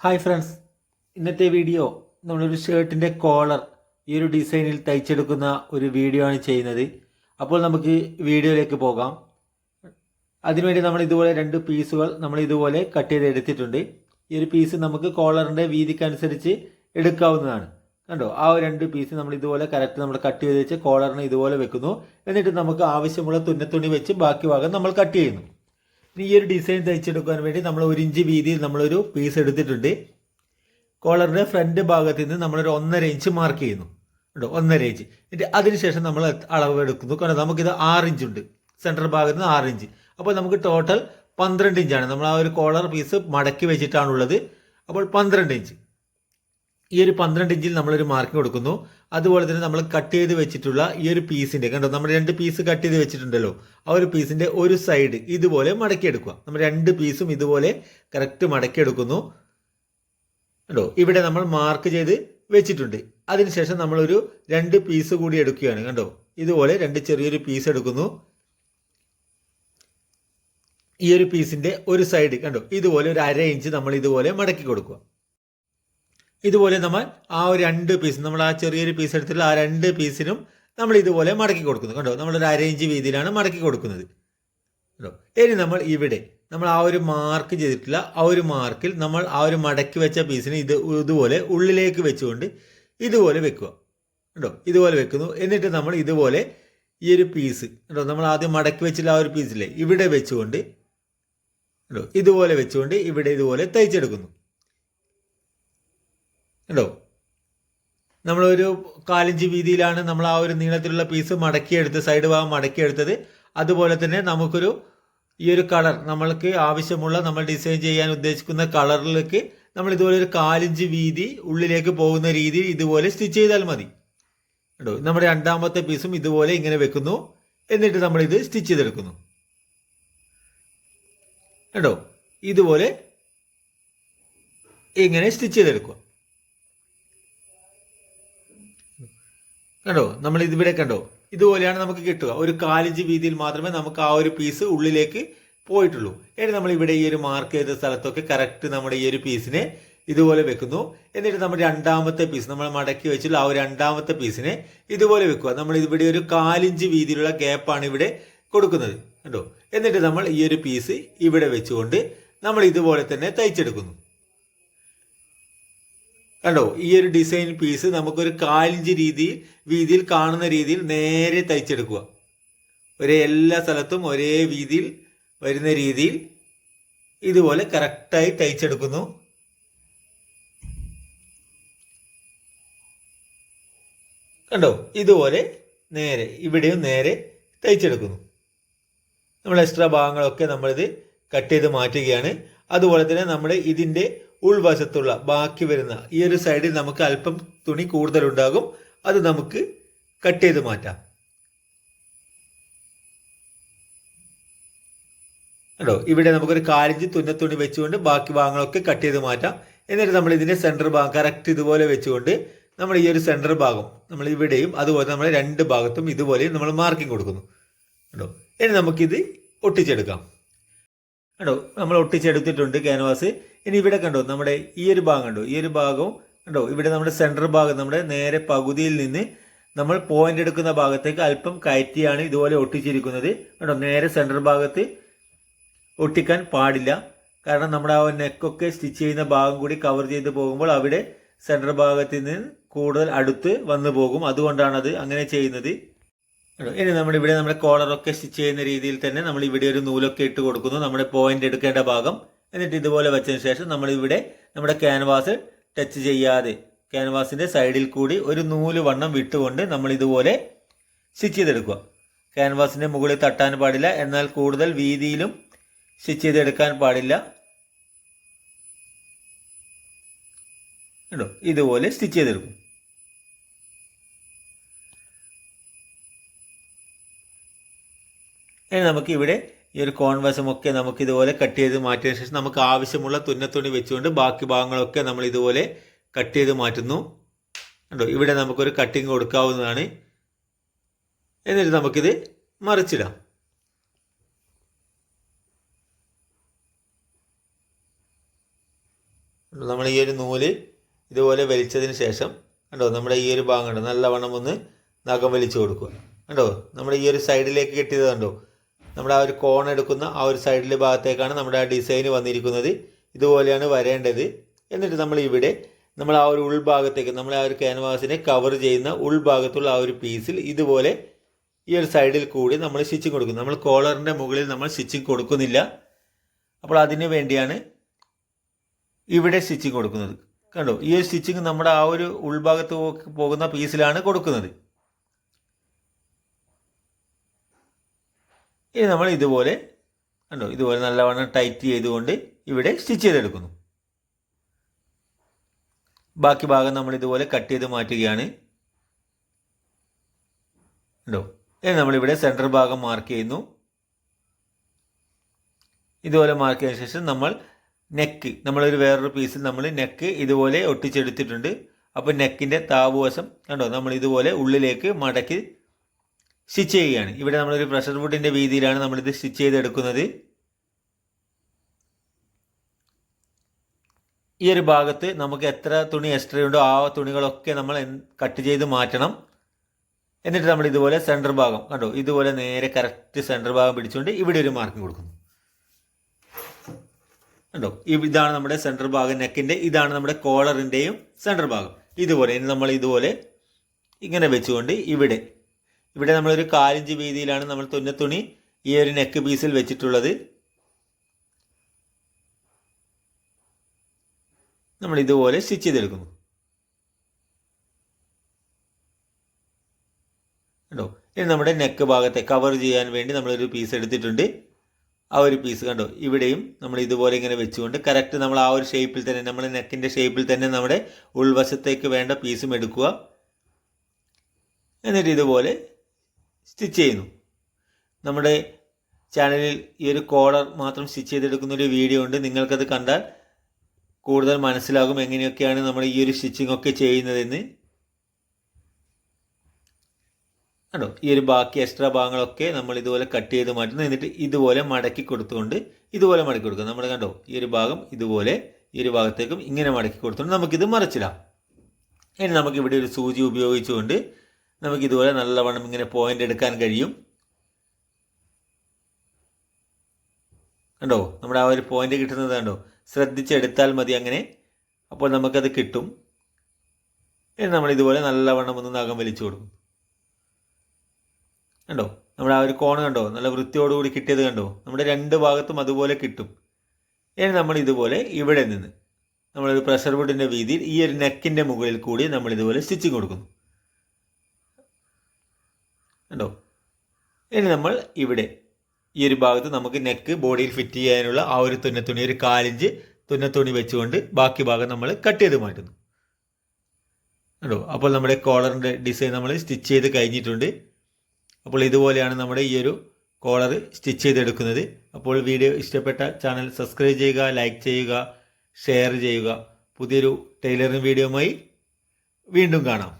Hi friends, ഇന്നത്തെ video നമ്മളൊരു ഷർട്ടിൻ്റെ collar ഈ ഒരു ഡിസൈനിൽ തയ്ച്ചെടുക്കുന്ന ഒരു വീഡിയോ ആണ് ചെയ്യുന്നത്. അപ്പോൾ നമുക്ക് വീഡിയോയിലേക്ക് പോകാം. അതിനുവേണ്ടി നമ്മൾ ഇതുപോലെ രണ്ട് പീസുകൾ നമ്മൾ ഇതുപോലെ കട്ട് ചെയ്ത് എടുത്തിട്ടുണ്ട്. ഈ ഒരു പീസ് നമുക്ക് കോളറിൻ്റെ വീതിക്കനുസരിച്ച് എടുക്കാവുന്നതാണ്. കണ്ടോ, ആ രണ്ട് പീസ് നമ്മൾ ഇതുപോലെ കറക്റ്റ് നമ്മൾ കട്ട് ചെയ്ത് വെച്ച് കോളറിന് ഇതുപോലെ വെക്കുന്നു. എന്നിട്ട് നമുക്ക് ആവശ്യമുള്ള തുന്നത്തുണി വെച്ച് ബാക്കി ഭാഗം നമ്മൾ കട്ട് ചെയ്യുന്നു. ഈ ഒരു ഡിസൈൻ തയ്ച്ചെടുക്കാൻ വേണ്ടി നമ്മൾ 1 ഇഞ്ച് വീതിയിൽ നമ്മളൊരു പീസ് എടുത്തിട്ടുണ്ട്. കോളറിൻ്റെ ഫ്രണ്ട് ഭാഗത്ത് നിന്ന് നമ്മളൊരു 1.5 ഇഞ്ച് മാർക്ക് ചെയ്യുന്നു. കേട്ടോ, 1.5 ഇഞ്ച്. എന്നിട്ട് അതിനുശേഷം നമ്മൾ അളവ് എടുക്കുന്നു. കാരണം നമുക്കിത് 6 ഇഞ്ച് ഉണ്ട്, സെൻട്രൽ ഭാഗത്ത് നിന്ന് 6 ഇഞ്ച്. അപ്പോൾ നമുക്ക് ടോട്ടൽ 12 ഇഞ്ചാണ്. നമ്മൾ ആ ഒരു കോളർ പീസ് മടക്കി വെച്ചിട്ടാണുള്ളത്. അപ്പോൾ 12 ഇഞ്ച്. ഈ ഒരു 12 ഇഞ്ചിൽ നമ്മളൊരു മാർക്കിംഗ് കൊടുക്കുന്നു. അതുപോലെ തന്നെ നമ്മൾ കട്ട് ചെയ്ത് വെച്ചിട്ടുള്ള ഈ ഒരു പീസിൻ്റെ, കണ്ടോ, നമ്മൾ 2 പീസ് കട്ട് ചെയ്ത് വെച്ചിട്ടുണ്ടല്ലോ, ആ ഒരു പീസിൻ്റെ ഒരു സൈഡ് ഇതുപോലെ മടക്കിയെടുക്കുക. നമ്മൾ 2 പീസും ഇതുപോലെ കറക്റ്റ് മടക്കിയെടുക്കുന്നു. കണ്ടോ, ഇവിടെ നമ്മൾ മാർക്ക് ചെയ്ത് വെച്ചിട്ടുണ്ട്. അതിനുശേഷം നമ്മളൊരു 2 പീസ് കൂടി എടുക്കുകയാണ്. കണ്ടോ, ഇതുപോലെ 2 ചെറിയൊരു പീസ് എടുക്കുന്നു. ഈ ഒരു പീസിൻ്റെ ഒരു സൈഡ് കണ്ടോ, ഇതുപോലെ ഒരു 1/2 ഇഞ്ച് നമ്മൾ ഇതുപോലെ മടക്കി കൊടുക്കുക. ഇതുപോലെ നമ്മൾ ആ ഒരു 2 പീസ്, നമ്മൾ ആ ചെറിയൊരു പീസ് എടുത്തിട്ടുള്ള ആ 2 പീസിനും നമ്മൾ ഇതുപോലെ മടക്കി കൊടുക്കുന്നു. കണ്ടോ, നമ്മളൊരു 1/2 ഇഞ്ച് വീതിയിലാണ് മടക്കി കൊടുക്കുന്നത്. കണ്ടോ, ഇനി നമ്മൾ ഇവിടെ നമ്മൾ ആ ഒരു മാർക്ക് ചെയ്തിട്ടുള്ള ആ ഒരു മാർക്കിൽ നമ്മൾ ആ ഒരു മടക്കി വെച്ച പീസിന് ഇതുപോലെ ഉള്ളിലേക്ക് വെച്ചുകൊണ്ട് ഇതുപോലെ വെക്കുക. കണ്ടോ, ഇതുപോലെ വെക്കുന്നു. എന്നിട്ട് നമ്മൾ ഇതുപോലെ ഈ ഒരു പീസ് കണ്ടോ, നമ്മൾ ആദ്യം മടക്കി വെച്ചിട്ടുള്ള ആ ഒരു പീസിലെ ഇവിടെ വെച്ചുകൊണ്ട് കണ്ടോ, ഇതുപോലെ വെച്ചുകൊണ്ട് ഇവിടെ ഇതുപോലെ തയ്ച്ചെടുക്കുന്നു. കണ്ടോ, നമ്മളൊരു 1/4 ഇഞ്ച് വീതിയിലാണ് നമ്മൾ ആ ഒരു നീളത്തിലുള്ള പീസ് മടക്കിയെടുത്ത് സൈഡ് ഭാഗം മടക്കിയെടുത്തത്. അതുപോലെ തന്നെ നമുക്കൊരു ഈ ഒരു കളർ നമ്മൾക്ക് ആവശ്യമുള്ള നമ്മൾ ഡിസൈൻ ചെയ്യാൻ ഉദ്ദേശിക്കുന്ന കളറിലേക്ക് നമ്മൾ ഇതുപോലെ ഒരു 1/4 ഇഞ്ച് വീതി ഉള്ളിലേക്ക് പോകുന്ന രീതിയിൽ ഇതുപോലെ സ്റ്റിച്ച് ചെയ്താൽ മതി. കണ്ടോ, നമ്മുടെ രണ്ടാമത്തെ പീസും ഇതുപോലെ ഇങ്ങനെ വെക്കുന്നു. എന്നിട്ട് നമ്മളിത് സ്റ്റിച്ച് ചെയ്തെടുക്കുന്നു. കണ്ടോ, ഇതുപോലെ ഇങ്ങനെ സ്റ്റിച്ച് ചെയ്തെടുക്കുക. കണ്ടോ, നമ്മൾ ഇതിവിടെ കണ്ടോ, ഇതുപോലെയാണ് നമുക്ക് കിട്ടുക. ഒരു 1/4 ഇഞ്ച് വീതിയിൽ മാത്രമേ നമുക്ക് ആ ഒരു പീസ് ഉള്ളിലേക്ക് പോയിട്ടുള്ളൂ. ഇനി നമ്മൾ ഇവിടെ ഈ ഒരു മാർക്ക് ചെയ്ത സ്ഥലത്തൊക്കെ കറക്റ്റ് നമ്മുടെ ഈ ഒരു പീസിനെ ഇതുപോലെ വെക്കുന്നു. എന്നിട്ട് നമ്മുടെ രണ്ടാമത്തെ പീസ് നമ്മൾ മടക്കി വെച്ചിട്ടുള്ള ആ ഒരു രണ്ടാമത്തെ പീസിനെ ഇതുപോലെ വെക്കുക. നമ്മൾ ഇവിടെ ഒരു 1/4 ഇഞ്ച് വീതിയിലുള്ള ഗ്യാപ്പാണ് ഇവിടെ കൊടുക്കുന്നത്. കണ്ടോ, എന്നിട്ട് നമ്മൾ ഈ ഒരു പീസ് ഇവിടെ വെച്ചുകൊണ്ട് നമ്മൾ ഇതുപോലെ തന്നെ തയ്ച്ചെടുക്കുന്നു. കണ്ടോ, ഈ ഒരു ഡിസൈൻ പീസ് നമുക്കൊരു 1/4 ഇഞ്ച് വീതിയിൽ കാണുന്ന രീതിയിൽ നേരെ തയ്ച്ചെടുക്കുക. എല്ലാ സ്ഥലത്തും ഒരേ വീതിയിൽ വരുന്ന രീതിയിൽ ഇതുപോലെ കറക്റ്റായി തയ്ച്ചെടുക്കുന്നു. കണ്ടോ, ഇതുപോലെ നേരെ ഇവിടെയും നേരെ തയ്ച്ചെടുക്കുന്നു. നമ്മൾ എക്സ്ട്രാ ഭാഗങ്ങളൊക്കെ നമ്മളിത് കട്ട് ചെയ്ത് മാറ്റുകയാണ്. അതുപോലെ തന്നെ നമ്മൾ ഇതിൻ്റെ ഉൾവശത്തുള്ള ബാക്കി വരുന്ന ഈ ഒരു സൈഡിൽ നമുക്ക് അല്പം തുണി കൂടുതലുണ്ടാകും. അത് നമുക്ക് കട്ട് ചെയ്ത് മാറ്റാം. കണ്ടോ, ഇവിടെ നമുക്കൊരു 1/4 ഇഞ്ച് തുന്നത്തുണി വെച്ചുകൊണ്ട് ബാക്കി ഭാഗങ്ങളൊക്കെ കട്ട് ചെയ്ത് മാറ്റാം. എന്നിട്ട് നമ്മൾ ഇതിൻ്റെ സെൻറ്റർ ഭാഗം കറക്റ്റ് ഇതുപോലെ വെച്ചുകൊണ്ട് നമ്മൾ ഈ ഒരു സെൻറ്റർ ഭാഗം നമ്മൾ ഇവിടെയും അതുപോലെ നമ്മൾ 2 ഭാഗത്തും ഇതുപോലെ നമ്മൾ മാർക്കിംഗ് കൊടുക്കുന്നു. കണ്ടോ, ഇനി നമുക്കിത് ഒട്ടിച്ചെടുക്കാം. കണ്ടോ, നമ്മൾ ഒട്ടിച്ചെടുത്തിട്ടുണ്ട് ക്യാൻവാസ്. ഇനി ഇവിടെ കണ്ടോ, നമ്മുടെ ഈ ഒരു ഭാഗം കണ്ടോ, ഈ ഒരു ഭാഗവും കണ്ടോ, ഇവിടെ നമ്മുടെ സെൻറ്റർ ഭാഗം നമ്മുടെ നേരെ പകുതിയിൽ നിന്ന് നമ്മൾ പോയിന്റ് എടുക്കുന്ന ഭാഗത്തേക്ക് അല്പം കയറ്റിയാണ് ഇതുപോലെ ഒട്ടിച്ചിരിക്കുന്നത്. കണ്ടോ, നേരെ സെൻറ്റർ ഭാഗത്ത് ഒട്ടിക്കാൻ പാടില്ല. കാരണം നമ്മുടെ ആ നെക്കൊക്കെ സ്റ്റിച്ച് ചെയ്യുന്ന ഭാഗം കൂടി കവർ ചെയ്ത് പോകുമ്പോൾ അവിടെ സെൻറ്റർ ഭാഗത്ത് നിന്ന് കൂടുതൽ അടുത്ത് വന്നു പോകും. അതുകൊണ്ടാണത് അങ്ങനെ ചെയ്യുന്നത്. ഇനി നമ്മളിവിടെ നമ്മുടെ കോളറൊക്കെ സ്റ്റിച്ച് ചെയ്യുന്ന രീതിയിൽ തന്നെ നമ്മൾ ഇവിടെ ഒരു നൂലൊക്കെ ഇട്ട് കൊടുക്കുന്നു, നമ്മുടെ പോയിന്റ് എടുക്കേണ്ട ഭാഗം. എന്നിട്ട് ഇതുപോലെ വെച്ചതിന് ശേഷം നമ്മളിവിടെ നമ്മുടെ ക്യാൻവാസ് ടച്ച് ചെയ്യാതെ ക്യാൻവാസിൻ്റെ സൈഡിൽ കൂടി ഒരു നൂല് വണ്ണം വിട്ടുകൊണ്ട് നമ്മൾ ഇതുപോലെ സ്റ്റിച്ച് ചെയ്തെടുക്കുക. ക്യാൻവാസിൻ്റെ മുകളിൽ തട്ടാൻ പാടില്ല, എന്നാൽ കൂടുതൽ വീതിയിലും സ്റ്റിച്ച് ചെയ്തെടുക്കാൻ പാടില്ല. കണ്ടോ, ഇതുപോലെ സ്റ്റിച്ച് ചെയ്തെടുക്കും. ഇനി നമുക്ക് ഇവിടെ ഈ ഒരു കോൺവശമൊക്കെ നമുക്ക് ഇതുപോലെ കട്ട് ചെയ്ത് മാറ്റിയതിനു ശേഷം നമുക്ക് ആവശ്യമുള്ള തുന്നത്തുണി വെച്ചുകൊണ്ട് ബാക്കി ഭാഗങ്ങളൊക്കെ നമ്മൾ ഇതുപോലെ കട്ട് ചെയ്ത് മാറ്റുന്നു. കണ്ടോ, ഇവിടെ നമുക്കൊരു കട്ടിങ് കൊടുക്കാവുന്നതാണ്. എന്നിട്ട് നമുക്കിത് മറിച്ചിടാം. നമ്മൾ ഈ ഒരു നൂല് ഇതുപോലെ വലിച്ചതിന് ശേഷം കണ്ടോ നമ്മുടെ ഈ ഒരു ഭാഗം കണ്ടോ നല്ലവണ്ണം ഒന്ന് നഖം വലിച്ചു കൊടുക്കുക. കണ്ടോ നമ്മുടെ ഈ ഒരു സൈഡിലേക്ക് കെട്ടിയത് കണ്ടോ, നമ്മുടെ ആ ഒരു കോൺ എടുക്കുന്ന ആ ഒരു സൈഡിലെ ഭാഗത്തേക്കാണ് നമ്മുടെ ആ ഡിസൈൻ വന്നിരിക്കുന്നത്. ഇതുപോലെയാണ് വരേണ്ടത്. എന്നിട്ട് നമ്മൾ ഇവിടെ നമ്മൾ ആ ഒരു ഉൾഭാഗത്തേക്ക് നമ്മൾ ആ ഒരു ക്യാൻവാസിനെ കവർ ചെയ്യുന്ന ഉൾഭാഗത്തുള്ള ആ ഒരു പീസിൽ ഇതുപോലെ ഈ ഒരു സൈഡിൽ കൂടി നമ്മൾ സ്റ്റിച്ചിങ് കൊടുക്കുന്നു. നമ്മൾ കോളറിൻ്റെ മുകളിൽ നമ്മൾ സ്റ്റിച്ചിങ് കൊടുക്കുന്നില്ല. അപ്പോൾ അതിന് വേണ്ടിയാണ് ഇവിടെ സ്റ്റിച്ചിങ് കൊടുക്കുന്നത്. കണ്ടോ ഈ ഒരു സ്റ്റിച്ചിങ് നമ്മുടെ ആ ഒരു ഉൾഭാഗത്ത് പോകുന്ന പീസിലാണ് കൊടുക്കുന്നത്. ഇനി നമ്മൾ ഇതുപോലെ കണ്ടോ ഇതുപോലെ നല്ലവണ്ണം ടൈറ്റ് ചെയ്തുകൊണ്ട് ഇവിടെ സ്റ്റിച്ച് ചെയ്തെടുക്കുന്നു. ബാക്കി ഭാഗം നമ്മൾ ഇതുപോലെ കട്ട് ചെയ്ത് മാറ്റുകയാണ്. കണ്ടോ ഇനി നമ്മളിവിടെ സെൻറ്റർ ഭാഗം മാർക്ക് ചെയ്യുന്നു. ഇതുപോലെ മാർക്ക് ചെയ്തതിനു ശേഷം നമ്മൾ നെക്ക് നമ്മളൊരു വേറൊരു പീസിൽ നമ്മൾ നെക്ക് ഇതുപോലെ ഒട്ടിച്ചെടുത്തിട്ടുണ്ട്. അപ്പോൾ നെക്കിൻ്റെ താവുവശം കണ്ടോ നമ്മൾ ഇതുപോലെ ഉള്ളിലേക്ക് മടക്കി സ്റ്റിച്ച് ചെയ്യുകയാണ്. ഇവിടെ നമ്മളൊരു പ്രഷർ ഫുഡിൻ്റെ വീതിയിലാണ് നമ്മളിത് സ്റ്റിച്ച് ചെയ്തെടുക്കുന്നത്. ഈ ഒരു ഭാഗത്ത് നമുക്ക് എത്ര തുണി എക്സ്ട്രാ ഉണ്ടോ ആ തുണികളൊക്കെ നമ്മൾ കട്ട് ചെയ്ത് മാറ്റണം. എന്നിട്ട് നമ്മൾ ഇതുപോലെ സെൻറ്റർ ഭാഗം കണ്ടോ ഇതുപോലെ നേരെ കറക്റ്റ് സെൻറ്റർ ഭാഗം പിടിച്ചുകൊണ്ട് ഇവിടെ ഒരു മാർക്കിംഗ് കൊടുക്കുന്നു. കണ്ടോ ഇതാണ് നമ്മുടെ സെൻറ്റർ ഭാഗം നെക്കിൻ്റെ, ഇതാണ് നമ്മുടെ കോളറിൻ്റെയും സെൻറ്റർ ഭാഗം. ഇതുപോലെ ഇനി നമ്മൾ ഇതുപോലെ ഇങ്ങനെ വെച്ചുകൊണ്ട് ഇവിടെ നമ്മളൊരു 1/4 ഇഞ്ച് വീതിയിലാണ് നമ്മൾ തുന്നത്തുണി ഈ ഒരു നെക്ക് പീസിൽ വെച്ചിട്ടുള്ളത്. നമ്മൾ ഇതുപോലെ സ്റ്റിച്ച് ചെയ്തെടുക്കുന്നു. കണ്ടോ ഇനി നമ്മുടെ നെക്ക് ഭാഗത്തെ കവർ ചെയ്യാൻ വേണ്ടി നമ്മളൊരു പീസ് എടുത്തിട്ടുണ്ട്. ആ ഒരു പീസ് കണ്ടോ ഇവിടെയും നമ്മൾ ഇതുപോലെ ഇങ്ങനെ വെച്ചുകൊണ്ട് കറക്റ്റ് നമ്മൾ ആ ഒരു ഷേപ്പിൽ തന്നെ നമ്മുടെ നെക്കിൻ്റെ ഷേപ്പിൽ തന്നെ നമ്മുടെ ഉൾവശത്തേക്ക് വേണ്ട പീസും എടുക്കുക. എന്നിട്ട് ഇതുപോലെ സ്റ്റിച്ച് ചെയ്യുന്നു. നമ്മുടെ ചാനലിൽ ഈ ഒരു കോളർ മാത്രം സ്റ്റിച്ച് ചെയ്തെടുക്കുന്നൊരു വീഡിയോ ഉണ്ട്. നിങ്ങൾക്കത് കണ്ടാൽ കൂടുതൽ മനസ്സിലാകും എങ്ങനെയൊക്കെയാണ് നമ്മൾ ഈ ഒരു സ്റ്റിച്ചിങ് ഒക്കെ ചെയ്യുന്നതെന്ന്. കണ്ടോ ഈ ഒരു ബാക്കി എക്സ്ട്രാ ഭാഗങ്ങളൊക്കെ നമ്മൾ ഇതുപോലെ കട്ട് ചെയ്ത് മാറ്റുന്നു. എന്നിട്ട് ഇതുപോലെ മടക്കി കൊടുത്തുകൊണ്ട് ഇതുപോലെ മടക്കി കൊടുക്കുക. നമ്മൾ കണ്ടോ ഈ ഒരു ഭാഗം ഇതുപോലെ ഈ ഒരു ഭാഗത്തേക്കും ഇങ്ങനെ മടക്കി കൊടുത്തുകൊണ്ട് നമുക്കിത് മറിച്ചിടാം. ഇനി നമുക്കിവിടെ ഒരു സൂചി ഉപയോഗിച്ചുകൊണ്ട് നമുക്കിതുപോലെ നല്ലവണ്ണം ഇങ്ങനെ പോയിന്റ് എടുക്കാൻ കഴിയും. കണ്ടോ നമ്മുടെ ആ ഒരു പോയിന്റ് കിട്ടുന്നത് കണ്ടോ, ശ്രദ്ധിച്ചെടുത്താൽ മതി അങ്ങനെ, അപ്പോൾ നമുക്കത് കിട്ടും. ഇനി നമ്മൾ ഇതുപോലെ നല്ലവണ്ണം ഒന്ന് നഖം വലിച്ചു കൊടുക്കും. കണ്ടോ നമ്മുടെ ആ ഒരു കോൺ കണ്ടോ നല്ല വൃത്തിയോടുകൂടി കിട്ടിയത് കണ്ടോ, നമ്മുടെ 2 ഭാഗത്തും അതുപോലെ കിട്ടും. ഇനി നമ്മൾ ഇതുപോലെ ഇവിടെ നിന്ന് നമ്മളൊരു പ്രഷർ വുഡിൻ്റെ വീതിയിൽ ഈ ഒരു നെക്കിൻ്റെ മുകളിൽ കൂടി നമ്മൾ ഇതുപോലെ സ്റ്റിച്ചിങ് കൊടുക്കുന്നു. കണ്ടോ ഇനി നമ്മൾ ഇവിടെ ഈ ഒരു ഭാഗത്ത് നമുക്ക് നെക്ക് ബോഡിയിൽ ഫിറ്റ് ചെയ്യാനുള്ള ആ ഒരു തുന്നത്തുണി ഒരു 1/4 ഇഞ്ച് തുന്നത്തുണി വെച്ചുകൊണ്ട് ബാക്കി ഭാഗം നമ്മൾ കട്ട് ചെയ്ത് മാറ്റുന്നു. കണ്ടോ അപ്പോൾ നമ്മുടെ കോളറിൻ്റെ ഡിസൈൻ നമ്മൾ സ്റ്റിച്ച് ചെയ്ത് കഴിഞ്ഞിട്ടുണ്ട്. അപ്പോൾ ഇതുപോലെയാണ് നമ്മുടെ ഈ ഒരു കോളർ സ്റ്റിച്ച് ചെയ്തെടുക്കുന്നത്. അപ്പോൾ വീഡിയോ ഇഷ്ടപ്പെട്ട ചാനൽ സബ്സ്ക്രൈബ് ചെയ്യുക, ലൈക്ക് ചെയ്യുക, ഷെയർ ചെയ്യുക. പുതിയൊരു ടൈലറിംഗ് വീഡിയോയുമായി വീണ്ടും കാണാം.